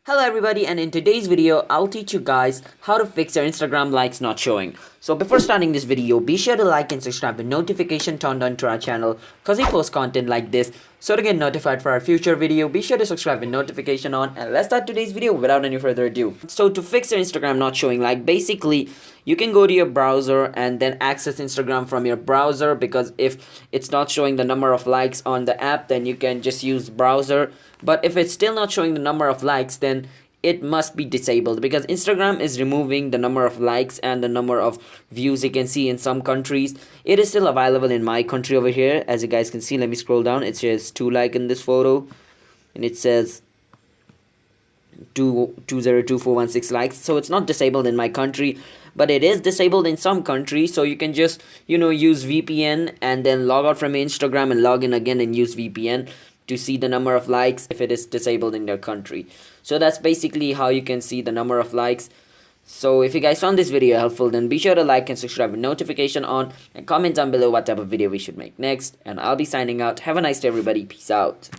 Hello everybody, and in today's video I'll teach you guys how to fix your Instagram likes not showing. So before starting this video, be sure to like and subscribe with notification turned on to our channel cause we post content like this. So to get notified for our future video, be sure to subscribe with notification on, and let's start today's video without any further ado. So to fix your Instagram not showing like, basically you can go to your browser and then access Instagram from your browser, because if it's not showing the number of likes on the app, then you can just use browser. But if it's still not showing the number of likes, then it must be disabled, because Instagram is removing the number of likes and the number of views you can see in some countries. It is still available in my country over here, as you guys can see. Let me scroll down. It says 2 like in this photo, and it says 202,416 likes. So it's not disabled in my country, but it is disabled in some countries. So you can just use VPN and then log out from Instagram and log in again and use VPN to see the number of likes if it is disabled in your country. So that's basically how you can see the number of likes. So if you guys found this video helpful, then be sure to like and subscribe with notification on, and comment down below what type of video we should make next. And I'll be signing out. Have a nice day everybody. Peace out.